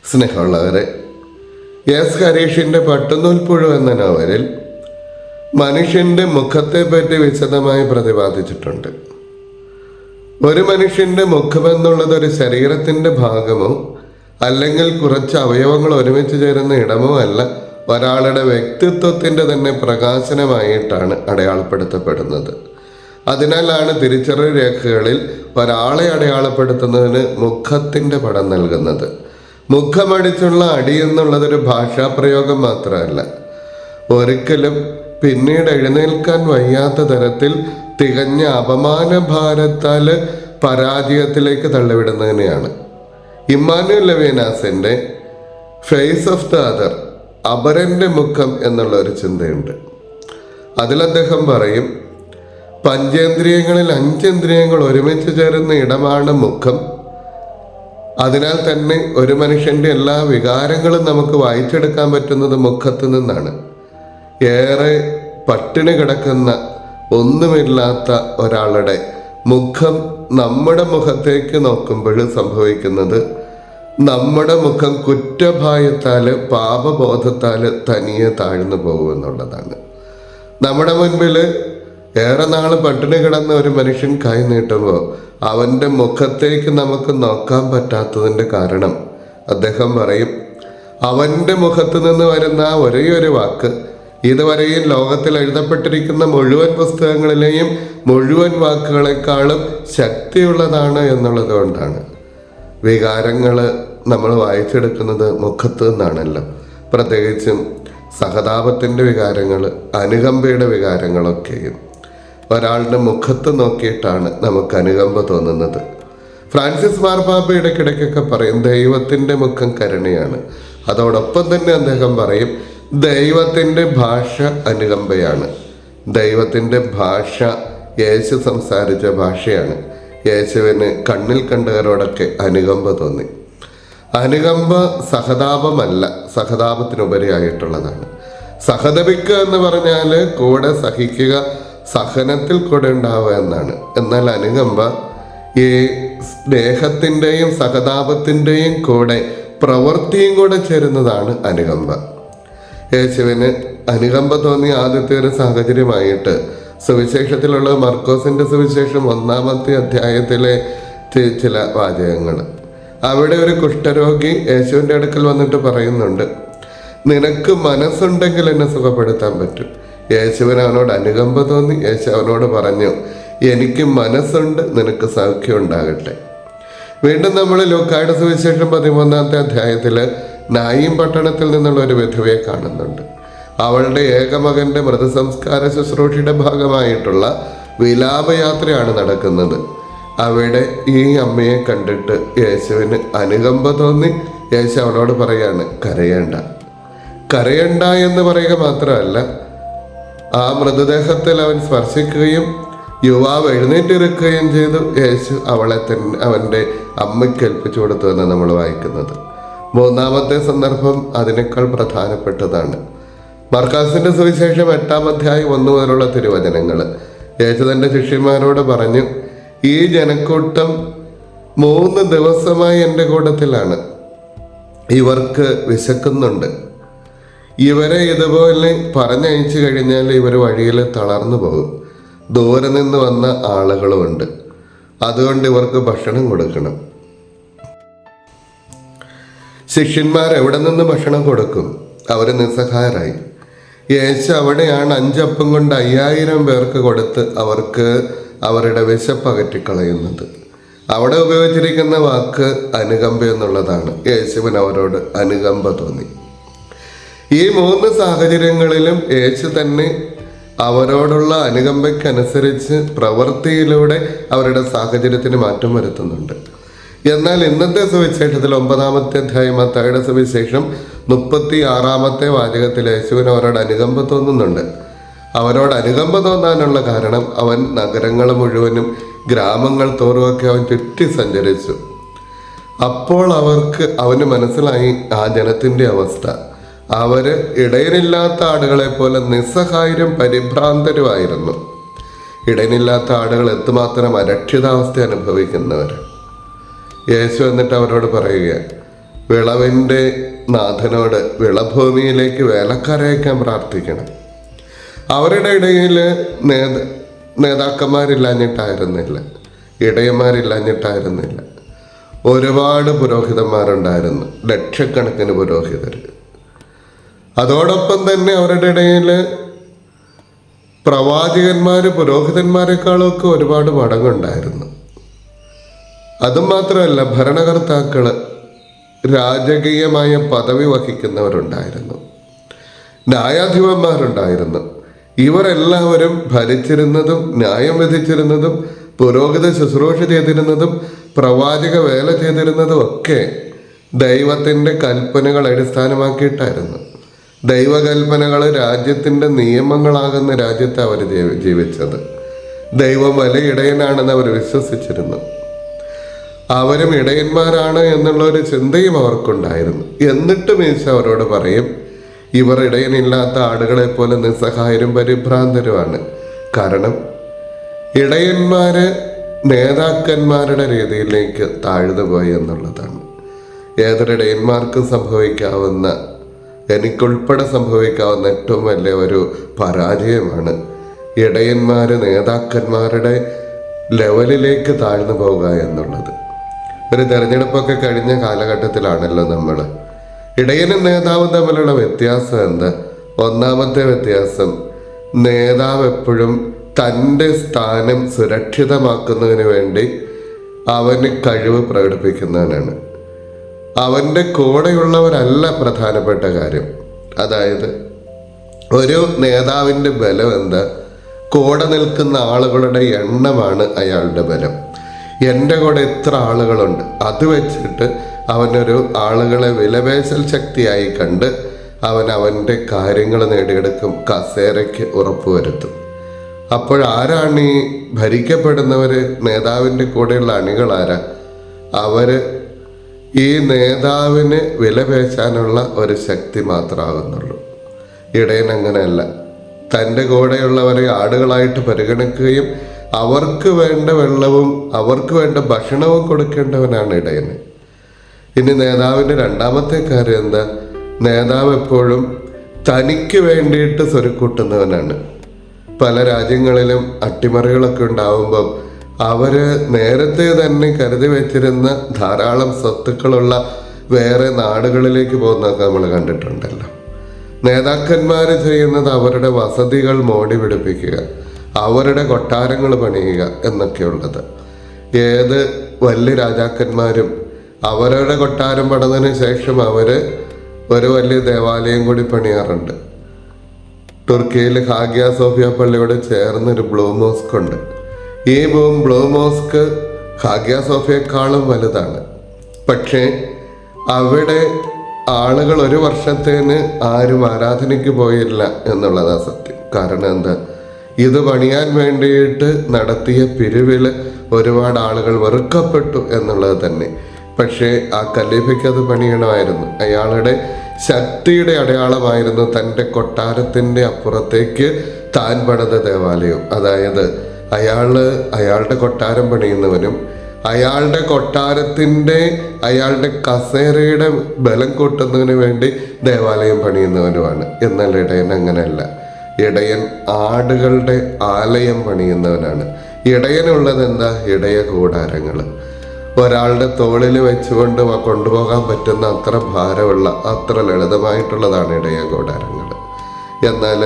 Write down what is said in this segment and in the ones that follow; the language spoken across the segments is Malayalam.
സ്നേഹമുള്ളവരെ, എസ് ഹരീഷിൻ്റെ പട്ടുനൂൽപ്പുഴു എന്ന നോവലിൽ മനുഷ്യൻ്റെ മുഖത്തെപ്പറ്റി വിശദമായി പ്രതിപാദിച്ചിട്ടുണ്ട്. ഒരു മനുഷ്യൻ്റെ മുഖമെന്നുള്ളത് ഒരു ശരീരത്തിൻ്റെ ഭാഗമോ അല്ലെങ്കിൽ കുറച്ച് അവയവങ്ങൾ ഒരുമിച്ച് ചേരുന്ന ഇടമോ അല്ല, ഒരാളുടെ വ്യക്തിത്വത്തിൻ്റെ തന്നെ പ്രകാശനമായിട്ടാണ് അടയാളപ്പെടുത്തപ്പെടുന്നത്. അതിനാലാണ് തിരിച്ചറിയൽ രേഖകളിൽ ഒരാളെ അടയാളപ്പെടുത്തുന്നതിന് മുഖത്തിൻ്റെ പടം നൽകുന്നത്. മുഖമടിച്ചുള്ള അടി എന്നുള്ളതൊരു ഭാഷാപ്രയോഗം മാത്രമല്ല, ഒരിക്കലും പിന്നീട് എഴുന്നേൽക്കാൻ വയ്യാത്ത തരത്തിൽ തികഞ്ഞ അപമാനഭാരത്താൽ പരാജയത്തിലേക്ക് തള്ളിവിടുന്നതിനെയാണ്. ഇമ്മാനുവൽ ലെവിനാസിൻ്റെ ഫേസ് ഓഫ് ദ അതർ, അപരൻ്റെ മുഖം എന്നുള്ള ഒരു ചിന്തയുണ്ട്. അതിൽ അദ്ദേഹം പറയും, പഞ്ചേന്ദ്രിയങ്ങളിൽ 5 ഇന്ദ്രിയങ്ങൾ ഒരുമിച്ച് ചേരുന്ന ഇടമാണ് മുഖം. അതിനാൽ തന്നെ ഒരു മനുഷ്യൻ്റെ എല്ലാ വികാരങ്ങളും നമുക്ക് വായിച്ചെടുക്കാൻ പറ്റുന്നത് മുഖത്ത് നിന്നാണ്. ഏറെ പട്ടിണി കിടക്കുന്ന ഒന്നുമില്ലാത്ത ഒരാളുടെ മുഖം നമ്മുടെ മുഖത്തേക്ക് നോക്കുമ്പോൾ സംഭവിക്കുന്നത്, നമ്മുടെ മുഖം കുറ്റഭയത്താൽ പാപബോധത്താൽ തനിയെ താഴ്ന്നു പോകുമെന്നുള്ളതാണ്. നമ്മുടെ മുൻപിൽ ഏറെ നാൾ പട്ടിണി കിടന്ന ഒരു മനുഷ്യൻ കൈ നീട്ടുമ്പോൾ അവൻ്റെ മുഖത്തേക്ക് നമുക്ക് നോക്കാൻ പറ്റാത്തതിൻ്റെ കാരണം അദ്ദേഹം പറയും, അവൻ്റെ മുഖത്ത് നിന്ന് വരുന്ന ഒരേ ഒരു വാക്ക് ഇതുവരെയും ലോകത്തിൽ എഴുതപ്പെട്ടിരിക്കുന്ന മുഴുവൻ പുസ്തകങ്ങളിലെയും മുഴുവൻ വാക്കുകളെക്കാളും ശക്തിയുള്ളതാണ് എന്നുള്ളത് കൊണ്ടാണ്. വികാരങ്ങൾ നമ്മൾ വായിച്ചെടുക്കുന്നത് മുഖത്ത് നിന്നാണല്ലോ. പ്രത്യേകിച്ചും സഹതാപത്തിൻ്റെ വികാരങ്ങൾ, അനുകമ്പയുടെ വികാരങ്ങളൊക്കെയും ഒരാളുടെ മുഖത്ത് നോക്കിയിട്ടാണ് നമുക്ക് അനുകമ്പ തോന്നുന്നത്. ഫ്രാൻസിസ് മാർപ്പാപ്പ ഇടയ്ക്കിടയ്ക്കൊക്കെ പറയും, ദൈവത്തിൻ്റെ മുഖം കരുണയാണ്. അതോടൊപ്പം തന്നെ അദ്ദേഹം പറയും, ദൈവത്തിൻ്റെ ഭാഷ അനുകമ്പയാണ്. ദൈവത്തിൻ്റെ ഭാഷ യേശു സംസാരിച്ച ഭാഷയാണ്. യേശുവിന് കണ്ണിൽ കണ്ടവരോടൊക്കെ അനുകമ്പ തോന്നി. അനുകമ്പ സഹതാപമല്ല, സഹതാപത്തിനുപരിയായിട്ടുള്ളതാണ്. സഹതപിക്കുക എന്ന് പറഞ്ഞാൽ കൂടെ സഹിക്കുക, സഹനത്തിൽ കൂടെ ഉണ്ടാവുക എന്നാണ്. എന്നാൽ അനുകമ്പ ഈ സ്നേഹത്തിൻ്റെയും സഹതാപത്തിൻ്റെയും കൂടെ പ്രവൃത്തിയും കൂടെ ചേരുന്നതാണ് അനുകമ്പ. യേശുവിന് അനുകമ്പ തോന്നിയ ആദ്യത്തെ ഒരു സാഹചര്യമായിട്ട് സുവിശേഷത്തിലുള്ള മർക്കോസിൻ്റെ സുവിശേഷം 1-ാമത്തെ അധ്യായത്തിലെ ചില വാചകങ്ങൾ. അവിടെ ഒരു കുഷ്ഠരോഗി യേശുവിൻ്റെ അടുക്കൽ വന്നിട്ട് പറയുന്നുണ്ട്, നിനക്ക് മനസ്സുണ്ടെങ്കിൽ എന്നെ സുഖപ്പെടുത്താൻ പറ്റും. യേശുവിന് അവനോട് അനുകമ്പ തോന്നി. യേശു അവനോട് പറഞ്ഞു, എനിക്ക് മനസ്സുണ്ട്, നിനക്ക് സൗഖ്യം ഉണ്ടാകട്ടെ. വീണ്ടും നമ്മൾ ലൂക്കായുടെ സുവിശേഷം 13-ാമത്തെ അധ്യായത്തിൽ നായിം പട്ടണത്തിൽ നിന്നുള്ള ഒരു വിധവയെ കാണുന്നുണ്ട്. അവളുടെ ഏകമകൻ്റെ മൃതസംസ്കാര ശുശ്രൂഷയുടെ ഭാഗമായിട്ടുള്ള വിലാപയാത്രയാണ് നടക്കുന്നത്. അവിടെ ഈ അമ്മയെ കണ്ടിട്ട് യേശുവിന് അനുകമ്പ തോന്നി. യേശു അവളോട് പറയാണ്, കരയണ്ട. കരയണ്ട എന്ന് പറയുക മാത്രമല്ല, ആ മൃതദേഹത്തിൽ അവൻ സ്പർശിക്കുകയും യുവാവ് എഴുന്നേറ്റിരിക്കുകയും ചെയ്തു. യേശു അവളെ തന്നെ അവൻ്റെ അമ്മയ്ക്ക് ഏൽപ്പിച്ചു കൊടുത്തു എന്ന് നമ്മൾ വായിക്കുന്നത്. 3-ാമത്തെ സന്ദർഭം അതിനേക്കാൾ പ്രധാനപ്പെട്ടതാണ്. മർക്കാസിൻ്റെ സുവിശേഷം 8-ാം അധ്യായം 1 മുതലുള്ള തിരുവചനങ്ങൾ. യേശു തൻ്റെ ശിഷ്യന്മാരോട് പറഞ്ഞു, ഈ ജനക്കൂട്ടം 3 ദിവസമായി എൻ്റെ കൂട്ടത്തിലാണ്. ഇവർക്ക് വിശക്കുന്നുണ്ട്. ഇവരെ ഇതുപോലെ പറഞ്ഞയച്ചു കഴിഞ്ഞാൽ ഇവർ വഴിയിൽ തളർന്നു പോകും. ദൂരെ നിന്ന് വന്ന ആളുകളുമുണ്ട്. അതുകൊണ്ട് ഇവർക്ക് ഭക്ഷണം കൊടുക്കണം. ശിഷ്യന്മാർ എവിടെ നിന്ന് ഭക്ഷണം കൊടുക്കും? അവർ നിസ്സഹായരായി. യേശു അവിടെയാണ് 5 അപ്പം കൊണ്ട് 5000 പേർക്ക് കൊടുത്ത് അവർക്ക് അവരുടെ വിശപ്പ് അകറ്റിക്കളയുന്നത്. അവിടെ ഉപയോഗിച്ചിരിക്കുന്ന വാക്ക് അനുകമ്പ എന്നുള്ളതാണ്. യേശുവിന് അവരോട് അനുകമ്പ തോന്നി. ഈ 3 സാഹചര്യങ്ങളിലും യേശു തന്നെ അവരോടുള്ള അനുകമ്പയ്ക്കനുസരിച്ച് പ്രവൃത്തിയിലൂടെ അവരുടെ സാഹചര്യത്തിന് മാറ്റം വരുത്തുന്നുണ്ട്. എന്നാൽ ഇന്നത്തെ സുവിശേഷത്തിൽ 9-ാമത്തെ അധ്യായം മത്തായിയുടെ സുവിശേഷം 36-ാമത്തെ വാചകത്തിൽ യേശുവിന് അവരോട് അനുകമ്പ തോന്നുന്നുണ്ട്. അവരോട് അനുകമ്പ തോന്നാനുള്ള കാരണം, അവൻ നഗരങ്ങൾ മുഴുവനും ഗ്രാമങ്ങൾ തോറുമൊക്കെ അവൻ ചുറ്റി സഞ്ചരിച്ചു. അപ്പോൾ അവന് മനസ്സിലായി ആ ജനത്തിൻ്റെ അവസ്ഥ. അവര് ഇടയനില്ലാത്ത ആടുകളെ പോലെ നിസ്സഹായരും പരിഭ്രാന്തരുമായിരുന്നു. ഇടയനില്ലാത്ത ആടുകൾ എത്തുമാത്രം അരക്ഷിതാവസ്ഥ അനുഭവിക്കുന്നവർ. യേശു എന്നിട്ട് അവരോട് പറയുക, വിളവിൻ്റെ നാഥനോട് വിളഭൂമിയിലേക്ക് വേലക്കാരയക്കാൻ പ്രാർത്ഥിക്കണം. അവരുടെ ഇടയിൽ നേതാക്കന്മാരില്ലാഞ്ഞിട്ടായിരുന്നില്ല, ഇടയന്മാരില്ലാഞ്ഞിട്ടായിരുന്നില്ല. ഒരുപാട് പുരോഹിതന്മാരുണ്ടായിരുന്നു, ലക്ഷക്കണക്കിന് പുരോഹിതർ. അതോടൊപ്പം തന്നെ അവരുടെ ഇടയിൽ പ്രവാചകന്മാർ പുരോഹിതന്മാരെക്കാളൊക്കെ ഒരുപാട് മടങ്ങുണ്ടായിരുന്നു. അതും മാത്രമല്ല, ഭരണകർത്താക്കൾ രാജകീയമായ പദവി വഹിക്കുന്നവരുണ്ടായിരുന്നു, ന്യായാധിപന്മാരുണ്ടായിരുന്നു. ഇവരെല്ലാവരും ഭരിച്ചിരുന്നതും ന്യായം വിധിച്ചിരുന്നതും പുരോഹിത ശുശ്രൂഷ ചെയ്തിരുന്നതും പ്രവാചക വേല ചെയ്തിരുന്നതും ഒക്കെ ദൈവത്തിൻ്റെ കൽപ്പനകൾ അടിസ്ഥാനമാക്കിയിട്ടായിരുന്നു. ദൈവകൽപ്പനകൾ രാജ്യത്തിൻ്റെ നിയമങ്ങളാകുന്ന രാജ്യത്ത് അവർ ജീവിച്ചത്. ദൈവം വലിയ ഇടയനാണെന്ന് അവർ വിശ്വസിച്ചിരുന്നു. അവരും ഇടയന്മാരാണ് എന്നുള്ളൊരു ചിന്തയും അവർക്കുണ്ടായിരുന്നു. എന്നിട്ടും ഈശോ അവരോട് പറയും, ഇവർ ഇടയനില്ലാത്ത ആടുകളെ പോലെ നിസ്സഹായരും പരിഭ്രാന്തരുമാണ്. കാരണം ഇടയന്മാര് നേതാക്കന്മാരുടെ രീതിയിലേക്ക് താഴ്ന്നു പോയി എന്നുള്ളതാണ്. ഏതൊരിടയന്മാർക്കും സംഭവിക്കാവുന്ന, എനിക്കുൾപ്പെടെ സംഭവിക്കാവുന്ന ഏറ്റവും വലിയ ഒരു പരാജയമാണ് ഇടയന്മാര് നേതാക്കന്മാരുടെ ലെവലിലേക്ക് താഴ്ന്നു പോവുക എന്നുള്ളത്. ഒരു തെരഞ്ഞെടുപ്പൊക്കെ കഴിഞ്ഞ കാലഘട്ടത്തിലാണല്ലോ നമ്മൾ. ഇടയനും നേതാവും തമ്മിലുള്ള വ്യത്യാസം എന്താ? ഒന്നാമത്തെ വ്യത്യാസം, നേതാവ് എപ്പോഴും തൻ്റെ സ്ഥാനം സുരക്ഷിതമാക്കുന്നതിന് വേണ്ടി അവന് കഴിവ് പ്രകടിപ്പിക്കുന്നവനാണ്. അവൻ്റെ കൂടെയുള്ളവരല്ല പ്രധാനപ്പെട്ട കാര്യം. അതായത് ഒരു നേതാവിൻ്റെ ബലം എന്താ? കൂടെ നിൽക്കുന്ന ആളുകളുടെ എണ്ണമാണ് അയാളുടെ ബലം. എൻ്റെ കൂടെ എത്ര ആളുകളുണ്ട്, അത് വെച്ചിട്ട് അവനൊരു ആളുകളെ വിലപേശൽ ശക്തിയായി കണ്ട് അവൻ്റെ കാര്യങ്ങൾ നേടിയെടുക്കും, കസേരയ്ക്ക് ഉറപ്പുവരുത്തും. അപ്പോഴാരാണ് ഈ ഭരിക്കപ്പെടുന്നവർ? നേതാവിൻ്റെ കൂടെയുള്ള അണികളാരാ? അവർ ഈ നേതാവിന് വിലപേശാനുള്ള ഒരു ശക്തി മാത്രമാകുന്നുള്ളൂ. ഇടയൻ അങ്ങനെയല്ല. തൻ്റെ കൂടെയുള്ളവരെ ആടുകളായിട്ട് പരിഗണിക്കുകയും അവർക്ക് വേണ്ട വെള്ളവും അവർക്ക് വേണ്ട ഭക്ഷണവും കൊടുക്കേണ്ടവനാണ് ഇടയന്. ഇനി നേതാവിൻ്റെ രണ്ടാമത്തെ കാര്യം എന്താ? നേതാവ് എപ്പോഴും തനിക്ക് വേണ്ടിയിട്ട് സ്വരുക്കൂട്ടുന്നവനാണ്. പല രാജ്യങ്ങളിലും അട്ടിമറികളൊക്കെ ഉണ്ടാവുമ്പം അവര് നേരത്തെ തന്നെ കരുതി വെച്ചിരുന്ന ധാരാളം സ്വത്തുക്കളുള്ള വേറെ നാടുകളിലേക്ക് പോകുന്നതൊക്കെ നമ്മൾ കണ്ടിട്ടുണ്ടല്ലോ. നേതാക്കന്മാർ ചെയ്യുന്നത് അവരുടെ വസതികൾ മോടി പിടിപ്പിക്കുക, അവരുടെ കൊട്ടാരങ്ങൾ പണിയുക എന്നൊക്കെയുള്ളത്. ഏത് വലിയ രാജാക്കന്മാരും അവരുടെ കൊട്ടാരം പണിതതിന് ശേഷം ഒരു വലിയ ദേവാലയം കൂടി പണിയാറുണ്ട്. തുർക്കിയിൽ ഹാഗിയ സോഫിയ പള്ളിയോട് ചേർന്നൊരു ബ്ലൂ മോസ്ക് ഉണ്ട്. ഈ ബ്ലൂ മോസ്ക് ഹാഗിയ സോഫിയേക്കാളും വലുതാണ്. പക്ഷേ അവിടെ ആളുകൾ ഒരു വർഷത്തേന് ആരും ആരാധനയ്ക്ക് പോയില്ല എന്നുള്ളതാ സത്യം. കാരണം എന്താ? ഇത് പണിയാൻ വേണ്ടിയിട്ട് നടത്തിയ പിരിവിൽ ഒരുപാട് ആളുകൾ വെറുക്കപ്പെട്ടു എന്നുള്ളത് തന്നെ. പക്ഷേ ആ ഖലീഫയ്ക്ക് അത് പണിയണമായിരുന്നു. അയാളുടെ ശക്തിയുടെ അടയാളമായിരുന്നു തൻ്റെ കൊട്ടാരത്തിൻ്റെ അപ്പുറത്തേക്ക് താൻ പണിത ദേവാലയം. അതായത് അയാളുടെ കൊട്ടാരം പണിയുന്നവനും അയാളുടെ കൊട്ടാരത്തിൻ്റെ അയാളുടെ കസേരയുടെ ബലം കൂട്ടുന്നതിന് വേണ്ടി ദേവാലയം പണിയുന്നവനുമാണ്. എന്നാൽ ഇടയൻ അങ്ങനെയല്ല. ഇടയൻ ആടുകളുടെ ആലയം പണിയുന്നവനാണ്. ഇടയനുള്ളത് എന്താ? ഇടയ കൂടാരങ്ങൾ. ഒരാളുടെ തോളിൽ വെച്ചുകൊണ്ട് കൊണ്ടുപോകാൻ പറ്റുന്ന അത്ര ഭാരമുള്ള, അത്ര ലളിതമായിട്ടുള്ളതാണ് ഇടയ കൂടാരങ്ങൾ. എന്നാൽ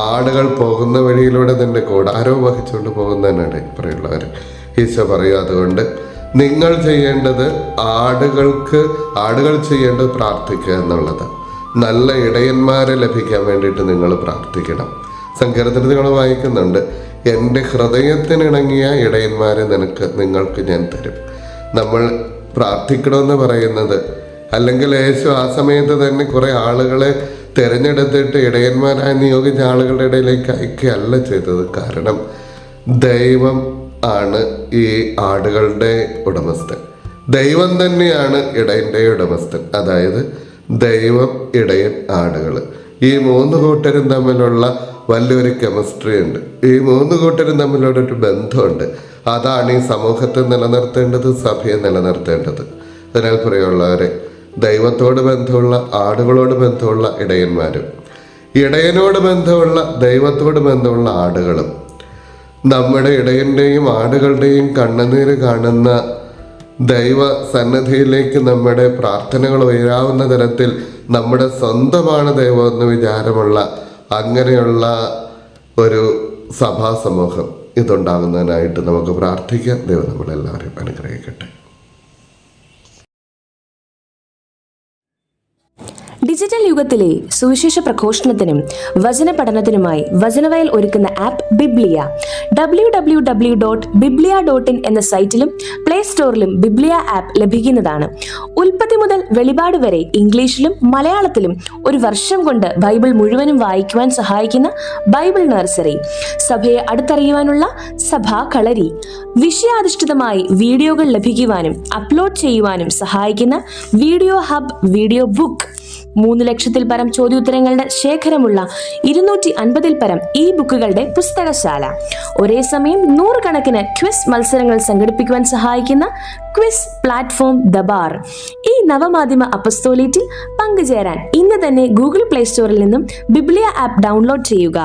ആടുകൾ പോകുന്ന വഴിയിലൂടെ തന്നെ കൂടാരവും വഹിച്ചുകൊണ്ട് പോകുന്നതിനാണ് ഇപ്പറയുള്ളവർ. ഈശോ പറയും, അതുകൊണ്ട് നിങ്ങൾ ചെയ്യേണ്ടത് ആടുകൾ ചെയ്യേണ്ടത് പ്രാർത്ഥിക്കുക എന്നുള്ളത്. നല്ല ഇടയന്മാരെ ലഭിക്കാൻ വേണ്ടിയിട്ട് നിങ്ങൾ പ്രാർത്ഥിക്കണം. സങ്കീർത്തനത്തിൽ നിങ്ങൾ വായിക്കുന്നുണ്ട്, എൻ്റെ ഹൃദയത്തിനിണങ്ങിയ ഇടയന്മാരെ നിങ്ങൾക്ക് ഞാൻ തരും. നമ്മൾ പ്രാർത്ഥിക്കണമെന്ന് പറയുന്നത്, അല്ലെങ്കിൽ യേശു ആ സമയത്ത് തന്നെ കുറേ ആളുകളെ തിരഞ്ഞെടുത്തിട്ട് ഇടയന്മാരായി നിയോഗിച്ച ആളുകളുടെ ഇടയിലേക്ക് അയക്കുകയല്ല ചെയ്തത്. കാരണം ദൈവം ആണ് ഈ ആടുകളുടെ ഉടമസ്ഥൻ. ദൈവം തന്നെയാണ് ഇടയൻ്റെ ഉടമസ്ഥൻ. അതായത് ദൈവം, ഇടയൻ, ആടുകൾ, ഈ മൂന്ന് കൂട്ടരും തമ്മിലുള്ള വലിയൊരു കെമിസ്ട്രി ഉണ്ട്. ഈ മൂന്ന് കൂട്ടരും തമ്മിലൊരു ബന്ധമുണ്ട്. അതാണ് ഈ സമൂഹത്തെ നിലനിർത്തേണ്ടത്, സഭയെ നിലനിർത്തേണ്ടത്. അതിനാൽ പ്രിയമുള്ളവരെ, ദൈവത്തോട് ബന്ധമുള്ള ആടുകളോട് ബന്ധമുള്ള ഇടയന്മാരും, ഇടയനോട് ബന്ധമുള്ള ദൈവത്തോട് ബന്ധമുള്ള ആടുകളും, നമ്മുടെ ഇടയൻ്റെയും ആടുകളുടെയും കണ്ണുനീര് കാണുന്ന ദൈവ സന്നദ്ധിയിലേക്ക് നമ്മുടെ പ്രാർത്ഥനകൾ ഉയരാവുന്ന തരത്തിൽ നമ്മുടെ സ്വന്തമാണ് ദൈവം എന്ന് വിചാരമുള്ള അങ്ങനെയുള്ള ഒരു സഭാ സമൂഹം ഇതുണ്ടാകുന്നതിനായിട്ട് നമുക്ക് പ്രാർത്ഥിക്കാം. ദൈവം നമ്മളെല്ലാവരെയും അനുഗ്രഹിക്കട്ടെ. ഡിജിറ്റൽ യുഗത്തിലെ സുവിശേഷ പ്രഘോഷണത്തിനും വചന പഠനത്തിനുമായി വചനവയൽ ഒരുക്കുന്ന ആപ്പ് ബിബ്ലിയ. www.biblia.in എന്ന സൈറ്റിലും പ്ലേ സ്റ്റോറിലും ബിബ്ലിയ ആപ്പ് ലഭിക്കുന്നതാണ്. ഉൽപ്പത്തി മുതൽ വെളിപാട് വരെ ഇംഗ്ലീഷിലും മലയാളത്തിലും ഒരു വർഷം കൊണ്ട് ബൈബിൾ മുഴുവനും വായിക്കുവാൻ സഹായിക്കുന്ന ബൈബിൾ നഴ്സറി, സഭയെ അടുത്തറിയുവാനുള്ള സഭാ കളരി, വിഷയാധിഷ്ഠിതമായി വീഡിയോകൾ ലഭിക്കുവാനും അപ്ലോഡ് ചെയ്യുവാനും സഹായിക്കുന്ന വീഡിയോ ഹബ്, വീഡിയോ ബുക്ക്, 3 ലക്ഷത്തിൽ പരം ചോദ്യോത്തരങ്ങളുടെ ശേഖരമുള്ള 250-ൽ പരം ഈ ബുക്കുകളുടെ പുസ്തകശാല, ഒരേ സമയം 100 കണക്കിന് ക്വിസ് മത്സരങ്ങൾ സംഘടിപ്പിക്കുവാൻ സഹായിക്കുന്ന ക്വിസ് പ്ലാറ്റ്ഫോം ദബാർ. ഈ നവമാധ്യമ അപ്പസ്തോലേറ്റിൽ പങ്കുചേരാൻ ഇന്ന് തന്നെ ഗൂഗിൾ പ്ലേ സ്റ്റോറിൽ നിന്നും ബിബ്ലിയ ആപ്പ് ഡൗൺലോഡ് ചെയ്യുക.